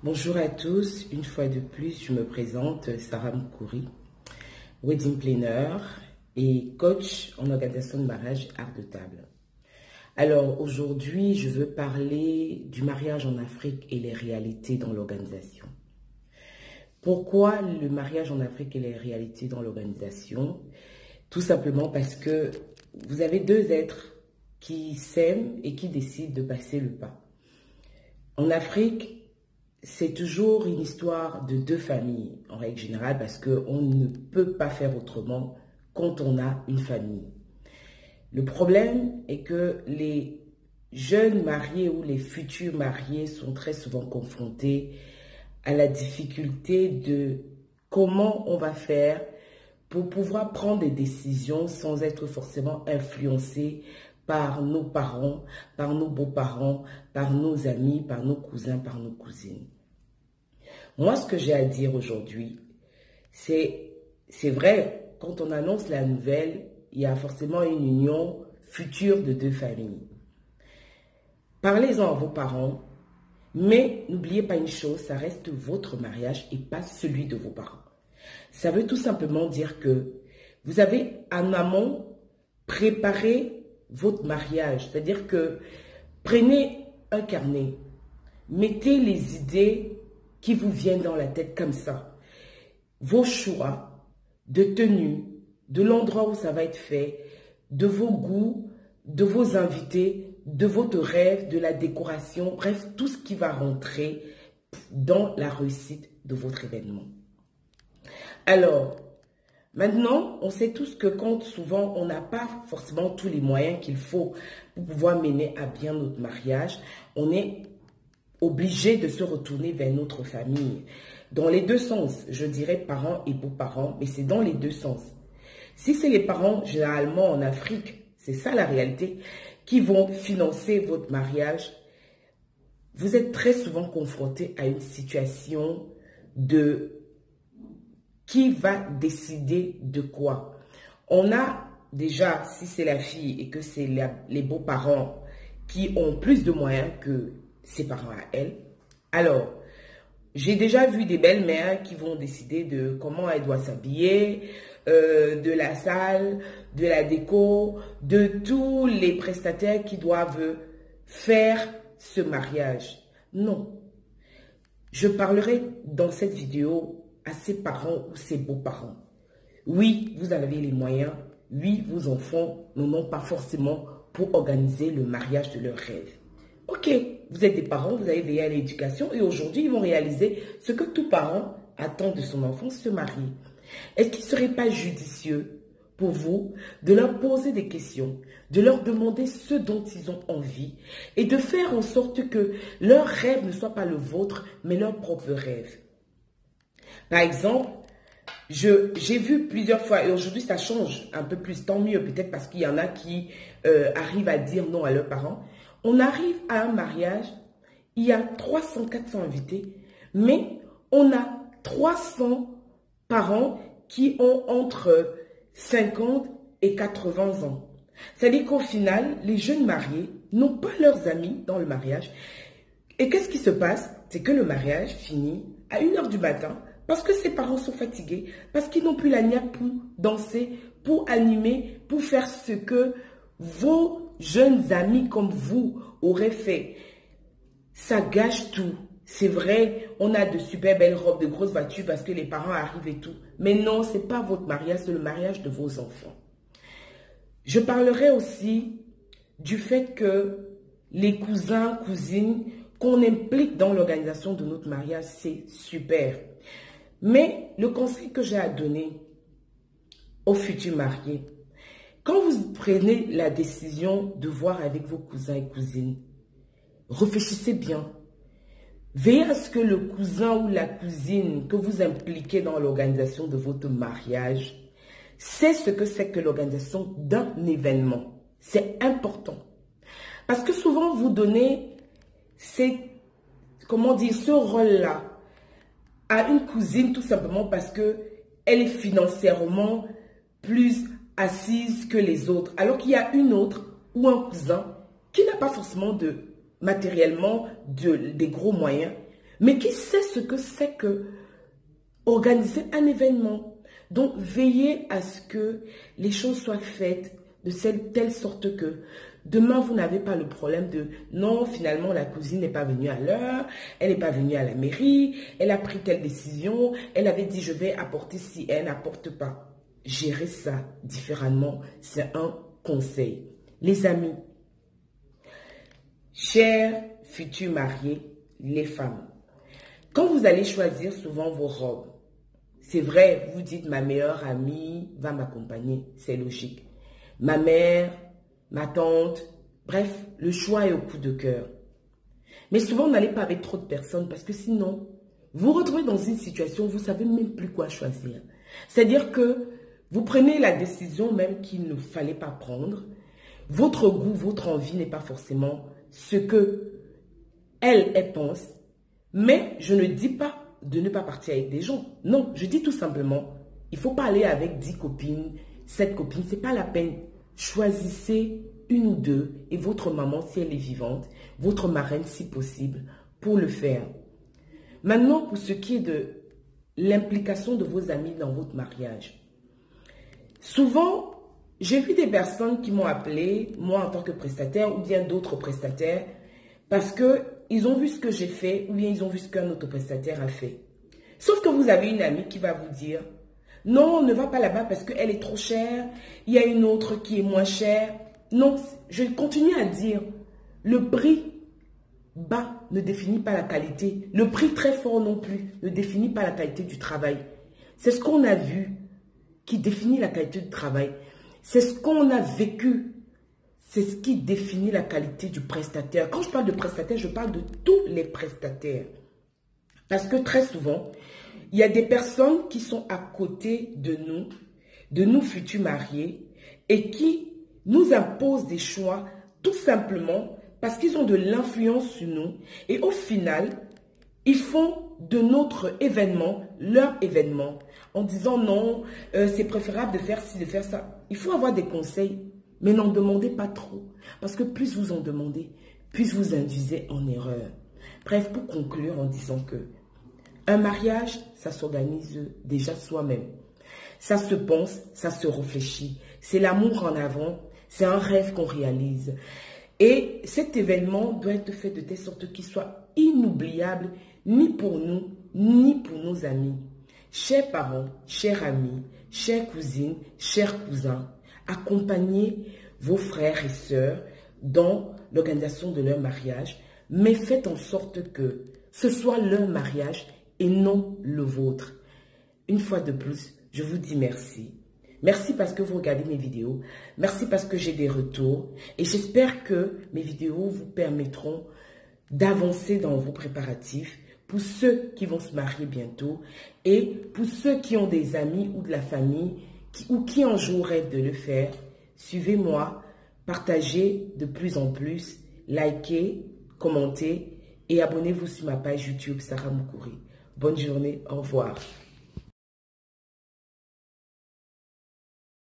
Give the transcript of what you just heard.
Bonjour à tous, une fois de plus, je me présente, Sarah Moukouri, wedding planner et coach en organisation de mariage et art de table. Alors aujourd'hui, je veux parler du mariage en Afrique et les réalités dans l'organisation. Pourquoi le mariage en Afrique et les réalités dans l'organisation? Tout simplement parce que vous avez deux êtres qui s'aiment et qui décident de passer le pas. En Afrique, c'est toujours une histoire de deux familles, en règle générale, parce qu'on ne peut pas faire autrement quand on a une famille. Le problème est que les jeunes mariés ou les futurs mariés sont très souvent confrontés à la difficulté de comment on va faire pour pouvoir prendre des décisions sans être forcément influencé par nos parents, par nos beaux-parents, par nos amis, par nos cousins, par nos cousines. Moi, ce que j'ai à dire aujourd'hui, c'est vrai, quand on annonce la nouvelle, il y a forcément une union future de deux familles. Parlez-en à vos parents, mais n'oubliez pas une chose, ça reste votre mariage et pas celui de vos parents. Ça veut tout simplement dire que vous avez en amont préparé votre mariage. C'est-à-dire que prenez un carnet, mettez les idées qui vous viennent dans la tête comme ça. Vos choix de tenue, de l'endroit où ça va être fait, de vos goûts, de vos invités, de votre rêve, de la décoration, bref, tout ce qui va rentrer dans la réussite de votre événement. Alors, maintenant, on sait tous que quand souvent on n'a pas forcément tous les moyens qu'il faut pour pouvoir mener à bien notre mariage, on est obligé de se retourner vers notre famille. Dans les deux sens, je dirais parents et beaux-parents, mais c'est dans les deux sens. Si c'est les parents, généralement en Afrique, c'est ça la réalité, qui vont financer votre mariage, vous êtes très souvent confronté à une situation de qui va décider de quoi. On a déjà, si c'est la fille et que c'est les beaux-parents qui ont plus de moyens que ses parents à elle, alors, j'ai déjà vu des belles-mères qui vont décider de comment elle doit s'habiller, de la salle, de la déco, de tous les prestataires qui doivent faire ce mariage. Non. Je parlerai dans cette vidéo à ses parents ou ses beaux-parents. Oui, vous avez les moyens. Oui, vos enfants n'en ont pas forcément pour organiser le mariage de leurs rêves. Ok, vous êtes des parents, vous avez veillé à l'éducation et aujourd'hui, ils vont réaliser ce que tout parent attend de son enfant, se marier. Est-ce qu'il ne serait pas judicieux pour vous de leur poser des questions, de leur demander ce dont ils ont envie et de faire en sorte que leur rêve ne soit pas le vôtre, mais leur propre rêve? Par exemple, j'ai vu plusieurs fois, et aujourd'hui ça change un peu plus, tant mieux, peut-être parce qu'il y en a qui arrivent à dire non à leurs parents. On arrive à un mariage, il y a 300-400 invités, mais on a 300 parents qui ont entre 50 et 80 ans. C'est-à-dire qu'au final, les jeunes mariés n'ont pas leurs amis dans le mariage. Et qu'est-ce qui se passe? C'est que le mariage finit à 1h du matin parce que ses parents sont fatigués, parce qu'ils n'ont plus la niaque pour danser, pour animer, pour faire ce que vos jeunes amis comme vous auraient fait. Ça gâche tout. C'est vrai, on a de super belles robes, de grosses voitures parce que les parents arrivent et tout. Mais non, ce n'est pas votre mariage, c'est le mariage de vos enfants. Je parlerai aussi du fait que les cousins, cousines, qu'on implique dans l'organisation de notre mariage, c'est super. Mais le conseil que j'ai à donner aux futurs mariés, quand vous prenez la décision de voir avec vos cousins et cousines, réfléchissez bien. Veillez à ce que le cousin ou la cousine que vous impliquez dans l'organisation de votre mariage sait ce que c'est que l'organisation d'un événement. C'est important. Parce que souvent, vous donnez ce rôle-là à une cousine tout simplement parce qu'elle est financièrement plus assise que les autres. Alors qu'il y a une autre ou un cousin qui n'a pas forcément matériellement des gros moyens, mais qui sait ce que c'est que organiser un événement. Donc, veillez à ce que les choses soient faites de telle sorte que demain, vous n'avez pas le problème de non, finalement, la cousine n'est pas venue à l'heure, elle n'est pas venue à la mairie, elle a pris telle décision, elle avait dit je vais apporter si elle n'apporte pas. Gérez ça différemment, c'est un conseil. Les amis, chers futurs mariés, les femmes, quand vous allez choisir souvent vos robes, c'est vrai, vous dites ma meilleure amie va m'accompagner, c'est logique. Ma mère, ma tante, bref, le choix est au coup de cœur. Mais souvent, n'allez pas avec trop de personnes parce que sinon, vous vous retrouvez dans une situation où vous ne savez même plus quoi choisir. C'est-à-dire que vous prenez la décision même qu'il ne fallait pas prendre. Votre goût, votre envie n'est pas forcément ce que elle pense. Mais je ne dis pas de ne pas partir avec des gens. Non, je dis tout simplement, il ne faut pas aller avec 10 copines, 7 copines, ce n'est pas la peine. Choisissez une ou deux et votre maman, si elle est vivante, votre marraine si possible, pour le faire. Maintenant, pour ce qui est de l'implication de vos amis dans votre mariage. Souvent, j'ai vu des personnes qui m'ont appelé, moi en tant que prestataire ou bien d'autres prestataires, parce qu'ils ont vu ce que j'ai fait ou bien ils ont vu ce qu'un autre prestataire a fait. Sauf que vous avez une amie qui va vous dire « Non, ne va pas là-bas parce qu'elle est trop chère, il y a une autre qui est moins chère. » Non, je continue à dire « Le prix bas ne définit pas la qualité. Le prix très fort non plus ne définit pas la qualité du travail. » C'est ce qu'on a vu qui définit la qualité du travail. C'est ce qu'on a vécu. C'est ce qui définit la qualité du prestataire. Quand je parle de prestataire, je parle de tous les prestataires. Parce que très souvent, il y a des personnes qui sont à côté de nous futurs mariés, et qui nous imposent des choix tout simplement parce qu'ils ont de l'influence sur nous. Et au final, ils font de notre événement leur événement en disant non, c'est préférable de faire ci, de faire ça. Il faut avoir des conseils. Mais n'en demandez pas trop. Parce que plus vous en demandez, plus vous induisez en erreur. Bref, pour conclure en disant que un mariage, ça s'organise déjà soi-même. Ça se pense, ça se réfléchit. C'est l'amour en avant, c'est un rêve qu'on réalise. Et cet événement doit être fait de telle sorte qu'il soit inoubliable, ni pour nous, ni pour nos amis. Chers parents, chers amis, chères cousines, chers cousins, accompagnez vos frères et sœurs dans l'organisation de leur mariage, mais faites en sorte que ce soit leur mariage et non le vôtre. Une fois de plus, je vous dis merci. Merci parce que vous regardez mes vidéos. Merci parce que j'ai des retours. Et j'espère que mes vidéos vous permettront d'avancer dans vos préparatifs pour ceux qui vont se marier bientôt et pour ceux qui ont des amis ou de la famille ou qui un jour rêvent de le faire. Suivez-moi, partagez de plus en plus, likez, commentez et abonnez-vous sur ma page YouTube Sarah Moukouri. Bonne journée, au revoir.